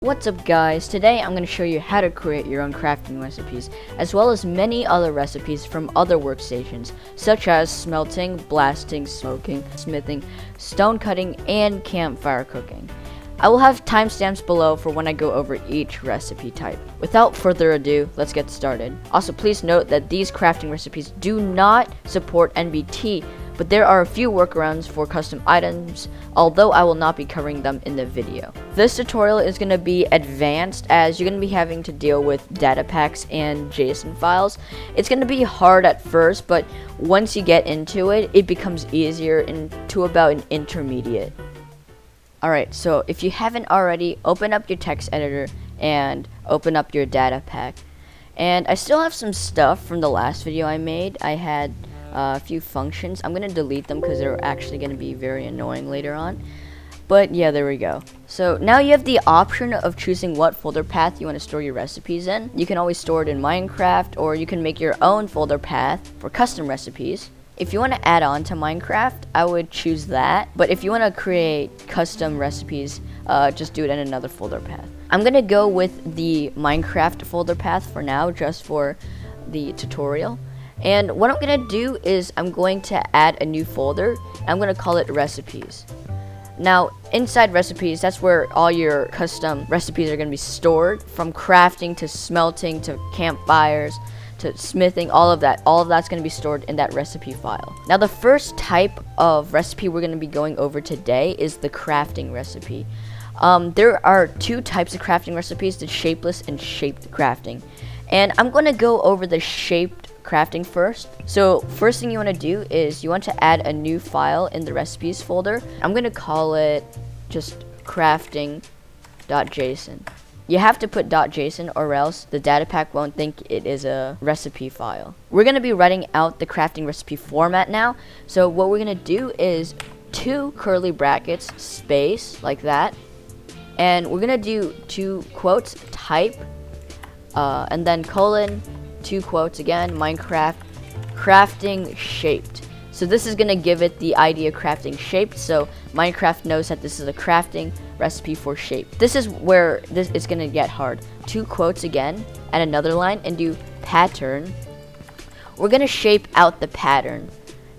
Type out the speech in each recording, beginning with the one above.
What's up guys, today I'm going to show you how to create your own crafting recipes, as well as many other recipes from other workstations, such as smelting, blasting, smoking, smithing, stone cutting, and campfire cooking. I will have timestamps below for when I go over each recipe type. Without further ado, let's get started. Also, please note that these crafting recipes do not support NBT, but there are a few workarounds for custom items, although I will not be covering them in the video. This tutorial is going to be advanced, as you're going to be having to deal with Datapacks and JSON files. It's going to be hard at first, but once you get into it, it becomes easier into about an intermediate. Alright, so if you haven't already, open up your text editor and open up your Datapack. And I still have some stuff from the last video I made. I had a few functions. I'm gonna delete them because they're actually gonna be very annoying later on. But yeah, there we go. So now you have the option of choosing what folder path you want to store your recipes in. You can always store it in Minecraft, or you can make your own folder path for custom recipes. If you want to add on to Minecraft, I would choose that. But if you want to create custom recipes, just do it in another folder path. I'm gonna go with the Minecraft folder path for now, just for the tutorial. And what I'm going to do is I'm going to add a new folder. I'm going to call it recipes. Now, inside recipes, that's where all your custom recipes are going to be stored, from crafting to smelting to campfires to smithing, all of that's going to be stored in that recipe file. Now, the first type of recipe we're going to be going over today is the crafting recipe. There are two types of crafting recipes, the shapeless and shaped crafting. And I'm going to go over the shaped crafting first. So first thing you want to do is you want to add a new file in the recipes folder. I'm going to call it just crafting.json. You have to put .json or else the Datapack won't think it is a recipe file. We're going to be writing out the crafting recipe format now. So what we're going to do is 2 curly brackets, space, like that. And we're going to do 2 quotes, type, and then colon, 2 quotes again, Minecraft crafting shaped. So this is going to give it the idea of crafting shaped, so Minecraft knows that this is a crafting recipe for shape. This is where this is going to get hard. 2 quotes again, and another line, and do pattern. We're going to shape out the pattern,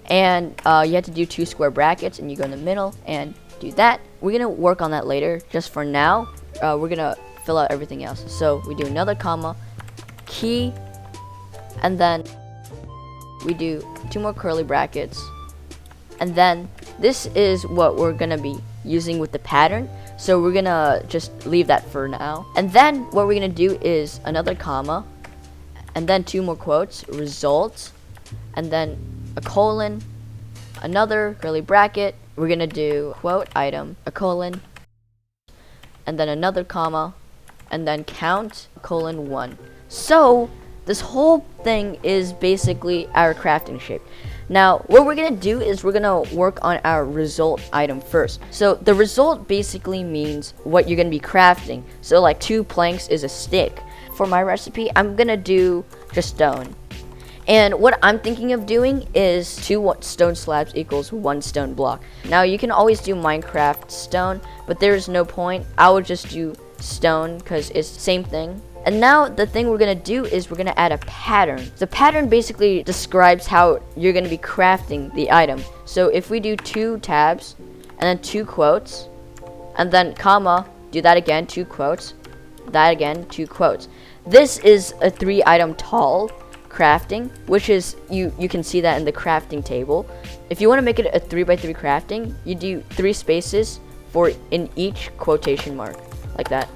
and you have to do 2 square brackets, and you go in the middle and do that. We're going to work on that later. Just for now, we're going to fill out everything else. So we do another comma, key, and then we do 2 more curly brackets, and then this is what we're gonna be using with the pattern, so we're gonna just leave that for now. And then what we're gonna do is another comma, and then 2 more quotes, results, and then a colon, another curly bracket. We're gonna do quote item, a colon, and then another comma, and then count, colon 1. So this whole thing is basically our crafting shape. Now, what we're going to do is we're going to work on our result item first. So the result basically means what you're going to be crafting. So like 2 planks is a stick. For my recipe, I'm going to do just stone. And what I'm thinking of doing is 2 stone slabs equals 1 stone block. Now, you can always do Minecraft stone, but there's no point. I would just do stone because it's the same thing. And now the thing we're going to do is we're going to add a pattern. The pattern basically describes how you're going to be crafting the item. So if we do 2 tabs, and then 2 quotes, and then comma, do that again, 2 quotes, that again, 2 quotes. This is a 3 item tall crafting, which is, you can see that in the crafting table. If you want to make it a 3x3 crafting, you do 3 spaces for in each quotation mark, like that.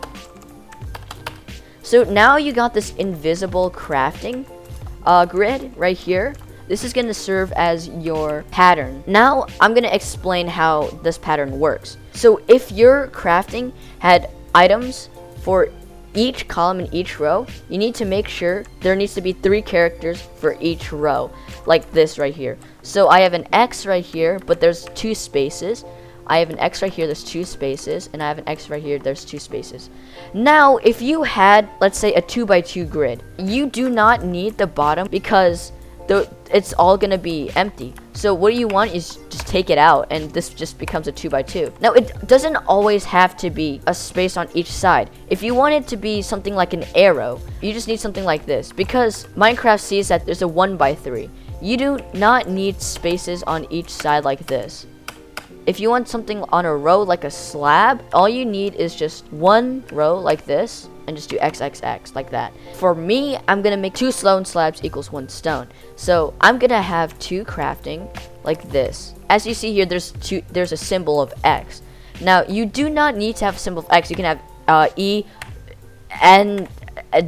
So now you got this invisible crafting grid right here. This is going to serve as your pattern. Now I'm going to explain how this pattern works. So if your crafting had items for each column in each row, you need to make sure there needs to be 3 characters for each row, like this right here. So I have an X right here, but there's 2 spaces. I have an X right here, there's 2 spaces, and I have an X right here, there's 2 spaces. Now, if you had, let's say, a 2x2 grid, you do not need the bottom because it's all gonna be empty. So what you want is just take it out, and this just becomes a 2x2. Now it doesn't always have to be a space on each side. If you want it to be something like an arrow, you just need something like this, because Minecraft sees that there's a 1x3. You do not need spaces on each side like this. If you want something on a row like a slab, all you need is just one row like this, and just do XXX like that. For me, I'm gonna make 2 stone slabs equals 1 stone. So I'm gonna have 2 crafting like this. As you see here, there's a symbol of X. Now you do not need to have a symbol of X. You can have E, N,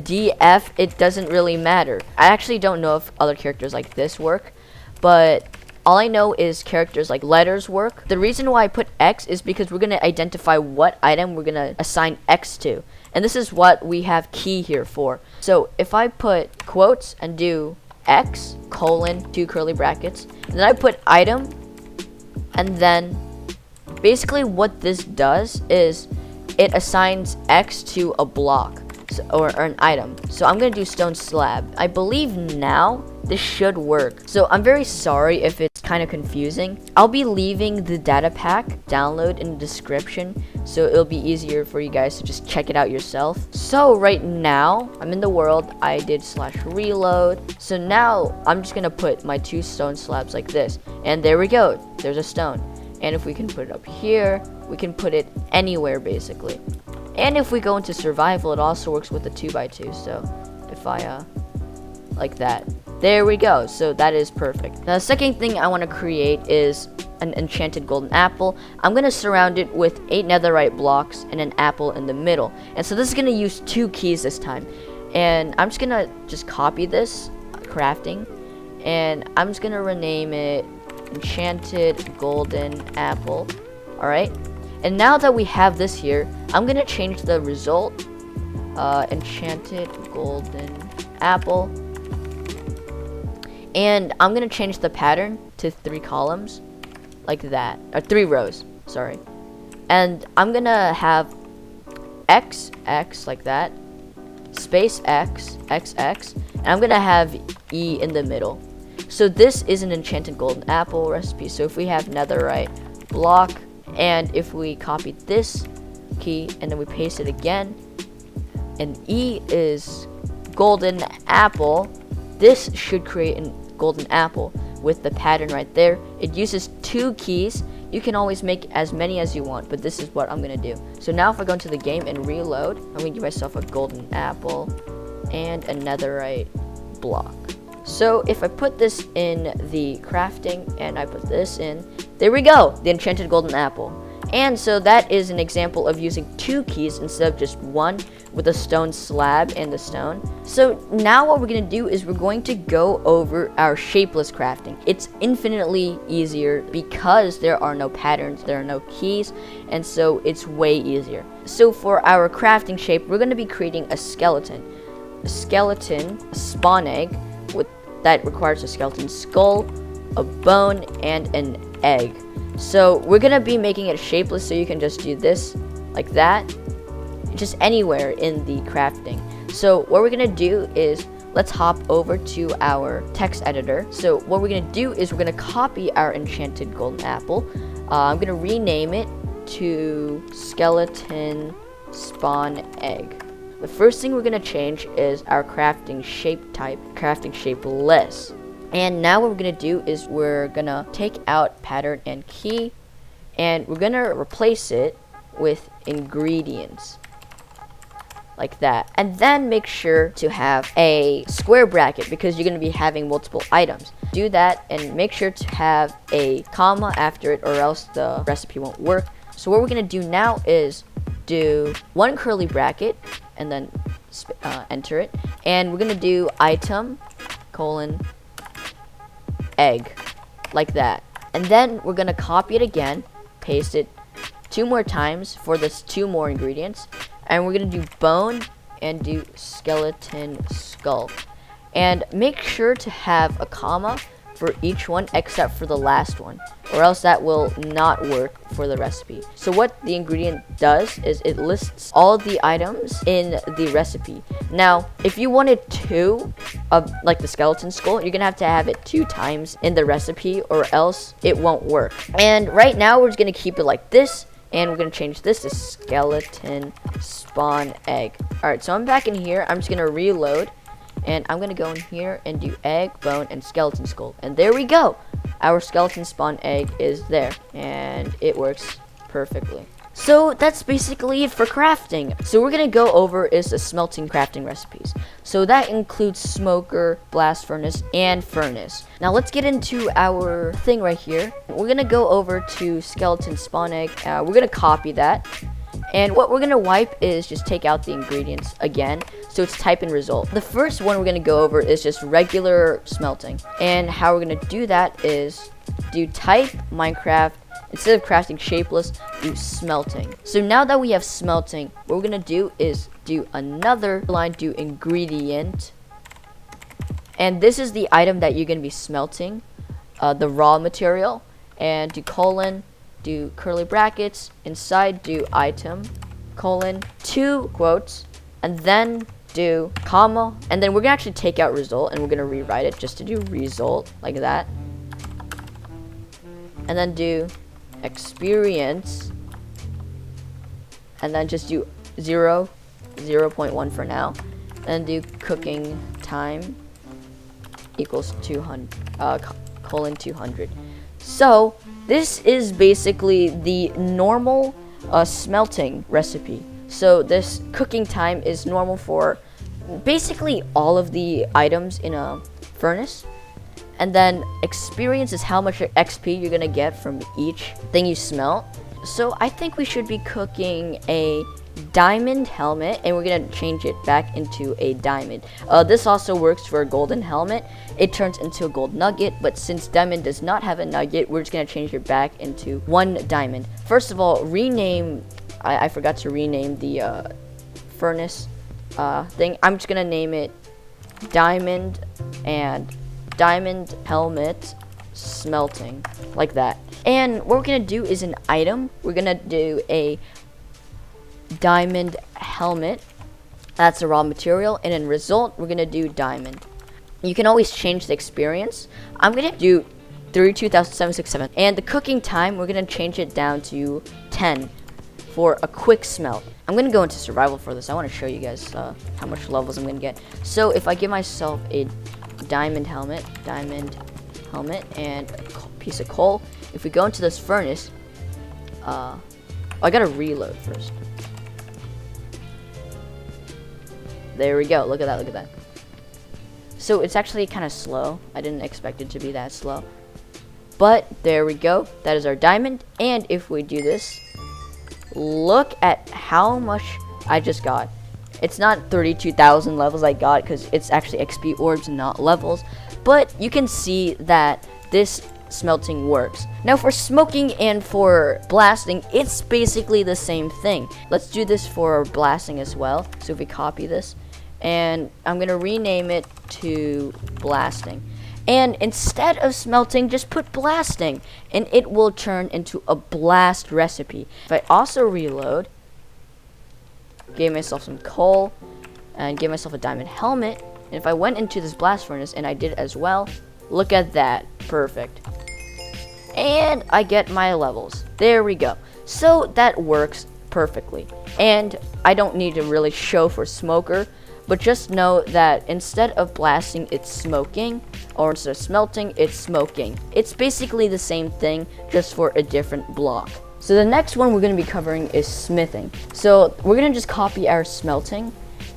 D, F. It doesn't really matter. I actually don't know if other characters like this work, but all I know is characters like letters work. The reason why I put X is because we're going to identify what item we're going to assign X to. And this is what we have key here for. So if I put quotes and do X, colon, 2 curly brackets, and then I put item, and then basically what this does is it assigns X to a block. Or an item. So I'm gonna do stone slab. I believe now this should work. So I'm very sorry if it's kind of confusing. I'll be leaving the data pack download in the description, so it'll be easier for you guys to just check it out yourself. So right now I'm in the world. I did /reload. So now I'm just gonna put my 2 stone slabs like this, and there we go. There's a stone. And if we can put it up here, we can put it anywhere basically. And if we go into survival, it also works with the 2x2. So if I like that, there we go. So that is perfect. Now the second thing I want to create is an enchanted golden apple. I'm going to surround it with 8 netherite blocks and an apple in the middle. And so this is going to use 2 keys this time. And I'm just going to copy this crafting, and I'm just going to rename it enchanted golden apple. All right. And now that we have this here, I'm going to change the result, enchanted golden apple. And I'm going to change the pattern to 3 columns, like that, or 3 rows, sorry. And I'm going to have X, X, like that, space X, X, X, and I'm going to have E in the middle. So this is an enchanted golden apple recipe. So if we have netherite block, and if we copy this key and then we paste it again, and E is golden apple, this should create a golden apple with the pattern right there. It uses 2 keys. You can always make as many as you want, but this is what I'm gonna do. So now if I go into the game and reload, I'm gonna give myself a golden apple and a netherite block. So if I put this in the crafting and I put this in, there we go, the enchanted golden apple. And so that is an example of using 2 keys instead of just 1 with a stone slab and the stone. So now what we're going to do is we're going to go over our shapeless crafting. It's infinitely easier because there are no patterns, there are no keys, and so it's way easier. So for our crafting shape, we're going to be creating a skeleton. A skeleton spawn egg that requires a skeleton skull, a bone, and an egg. So we're gonna be making it shapeless, so you can just do this like that, just anywhere in the crafting. So what we're gonna do is let's hop over to our text editor. So what we're gonna do is we're gonna copy our enchanted golden apple. I'm gonna rename it to skeleton spawn egg. The first thing we're going to change is our crafting shape type, crafting shapeless. And now what we're going to do is we're going to take out pattern and key, and we're going to replace it with ingredients, like that. And then make sure to have a square bracket because you're going to be having multiple items. Do that and make sure to have a comma after it, or else the recipe won't work. So what we're going to do now is do 1 curly bracket and then enter it, and we're gonna do item colon egg, like that. And then we're gonna copy it again, paste it 2 more times for this 2 more ingredients, and we're gonna do bone and do skeleton skull. And make sure to have a comma for each one except for the last one, or else that will not work for the recipe. So what the ingredient does is it lists all the items in the recipe. Now, if you wanted 2 of like the skeleton skull, you're gonna have to have it 2 times in the recipe, or else it won't work. And right now we're just gonna keep it like this, and we're gonna change this to skeleton spawn egg. All right, so I'm back in here. I'm just gonna reload, and I'm gonna go in here and do egg, bone, and skeleton skull. And there we go. Our skeleton spawn egg is there, and it works perfectly. So that's basically it for crafting. So we're gonna go over is the smelting crafting recipes. So that includes smoker, blast furnace, and furnace. Now let's get into our thing right here. We're gonna go over to skeleton spawn egg. We're gonna copy that. And what we're gonna wipe is just take out the ingredients again. So it's type in result. The first one we're gonna go over is just regular smelting. And how we're gonna do that is do type Minecraft. Instead of crafting shapeless, do smelting. So now that we have smelting, what we're gonna do is do another line, do ingredient. And this is the item that you're gonna be smelting, the raw material. And do colon, do curly brackets, inside do item, colon, 2 quotes, and then do comma. And then we're gonna actually take out result, and we're gonna rewrite it just to do result, like that. And then do experience, and then just do 0.1 for now, and do cooking time equals 200 colon 200. So this is basically the normal smelting recipe. So this cooking time is normal for basically all of the items in a furnace. And then experience is how much XP you're gonna get from each thing you smelt. So I think we should be cooking a diamond helmet, and we're gonna change it back into a diamond. This also works for a golden helmet. It turns into a gold nugget, but since diamond does not have a nugget, we're just gonna change it back into 1 diamond. First of all, rename, I forgot to rename the furnace thing. I'm just gonna name it diamond and diamond helmet smelting, like that. And what we're gonna do is an item. We're gonna do a diamond helmet. That's a raw material. And in result, we're gonna do diamond. You can always change the experience. I'm gonna do 32,767. And the cooking time, we're gonna change it down to 10 for a quick smelt. I'm gonna go into survival for this. I want to show you guys how much levels I'm gonna get. So if I give myself a diamond helmet, and a piece of coal. If we go into this furnace, I gotta reload first. There we go. Look at that. Look at that. So it's actually kind of slow. I didn't expect it to be that slow. But there we go. That is our diamond. And if we do this, look at how much I just got. It's not 32,000 levels I got because it's actually XP orbs, not levels. But you can see that this smelting works. Now for smoking and for blasting, it's basically the same thing. Let's do this for blasting as well. So if we copy this, and I'm going to rename it to blasting. And instead of smelting, just put blasting, and it will turn into a blast recipe. If I also reload, gave myself some coal, and gave myself a diamond helmet, and if I went into this blast furnace, and I did as well, look at that. Perfect. And I get my levels. There we go. So that works perfectly. And I don't need to really show for smoker, but just know that instead of blasting, it's smoking, or instead of smelting, it's smoking. It's basically the same thing, just for a different block. So the next one we're going to be covering is smithing. So we're going to just copy our smelting,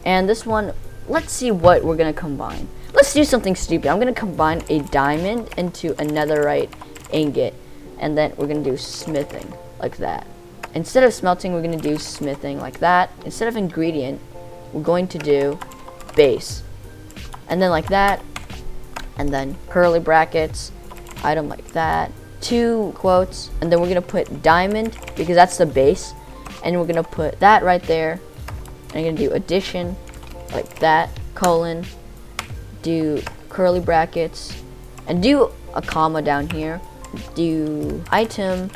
and this one, let's see what we're going to combine. Let's do something stupid. I'm going to combine a diamond into a netherite ingot, and then we're going to do smithing, like that. Instead of smelting, we're going to do smithing, like that. Instead of ingredient, we're going to do base, and then like that, and then curly brackets, item, like that, 2 quotes, and then we're gonna put diamond because that's the base, and we're gonna put that right there, and I'm gonna do addition, like that, colon, do curly brackets, and do a comma down here, do item,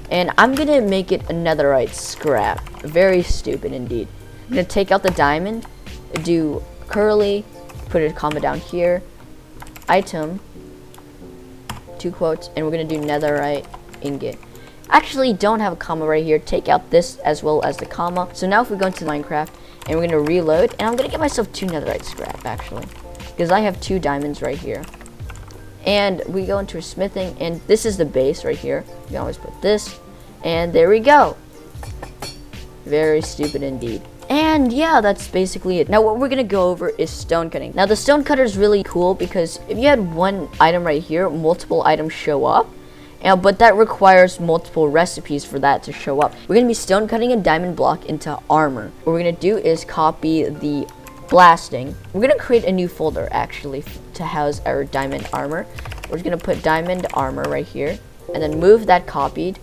and I'm gonna make it a netherite scrap. Very stupid indeed. I'm gonna take out the diamond, do curly, put a comma down here, item, 2 quotes, and we're gonna do netherite ingot. Actually, don't have a comma right here. Take out this as well as the comma. So now if we go into Minecraft and we're gonna reload, and I'm gonna get myself 2 netherite scrap actually, because I have 2 diamonds right here. And we go into smithing, and this is the base right here. You can always put this, and there we go. Very stupid indeed. And yeah, that's basically it. Now what we're gonna go over is stone cutting. Now the stone cutter is really cool because if you had one item right here, multiple items show up. But that requires multiple recipes for that to show up. We're gonna be stone cutting a diamond block into armor. What we're gonna do is copy the blasting. We're gonna create a new folder actually to house our diamond armor. We're just gonna put diamond armor right here, and then move that copied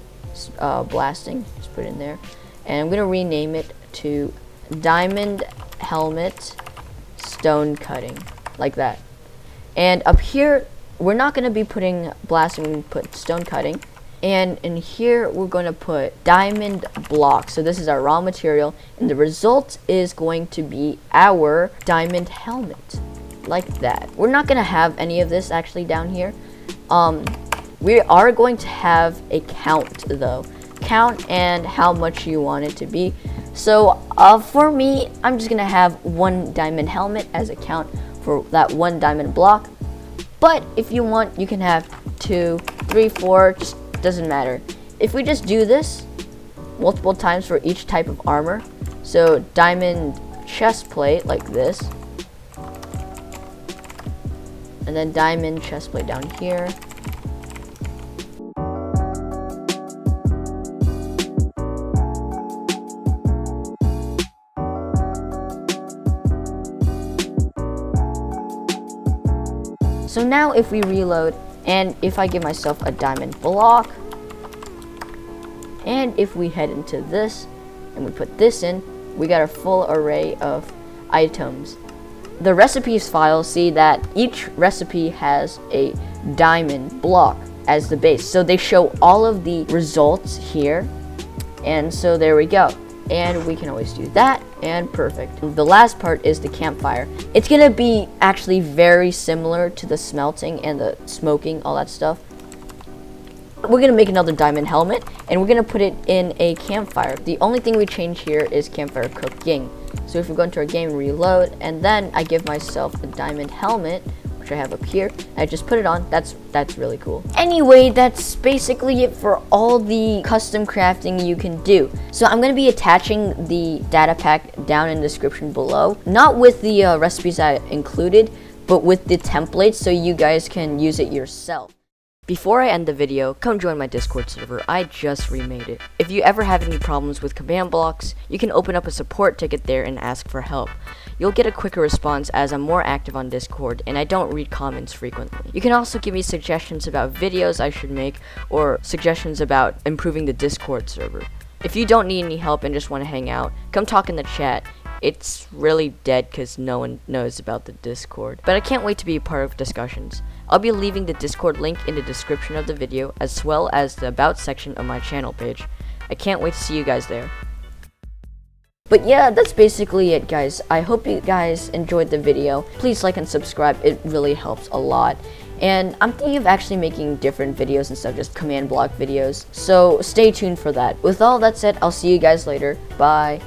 blasting. Just put it in there, and I'm gonna rename it to diamond helmet stone cutting, like that. And up here we're not going to be putting blasting, we're going to put stone cutting, and in here we're going to put diamond block. So this is our raw material, and the result is going to be our diamond helmet, like that. We're not going to have any of this actually down here. We are going to have a count though, count and how much you want it to be. So for me, I'm just gonna have 1 diamond helmet as a count for that 1 diamond block. But if you want, you can have 2, 3, 4, just doesn't matter. If we just do this multiple times for each type of armor, so diamond chest plate like this, and then diamond chest plate down here. So now if we reload, and if I give myself a diamond block, and if we head into this, and we put this in, we got a full array of items. The recipes file, see that each recipe has a diamond block as the base. So they show all of the results here, and so there we go. And we can always do that, and perfect. The last part is the campfire. It's gonna be actually very similar to the smelting and the smoking, all that stuff. We're gonna make another diamond helmet, and we're gonna put it in a campfire. The only thing we change here is campfire cooking. So if we go into our game, reload, and then I give myself a diamond helmet, which I have up here. I just put it on. That's really cool. Anyway, that's basically it for all the custom crafting you can do. So I'm gonna be attaching the data pack down in the description below, not with the recipes I included, but with the templates so you guys can use it yourself. Before I end the video, come join my Discord server. I just remade it. If you ever have any problems with command blocks, you can open up a support ticket there and ask for help. You'll get a quicker response as I'm more active on Discord and I don't read comments frequently. You can also give me suggestions about videos I should make or suggestions about improving the Discord server. If you don't need any help and just want to hang out, come talk in the chat. It's really dead because no one knows about the Discord. But I can't wait to be a part of discussions. I'll be leaving the Discord link in the description of the video as well as the about section of my channel page. I can't wait to see you guys there. But yeah, that's basically it, guys. I hope you guys enjoyed the video. Please like and subscribe. It really helps a lot. And I'm thinking of actually making different videos instead of just command block videos. So stay tuned for that. With all that said, I'll see you guys later. Bye.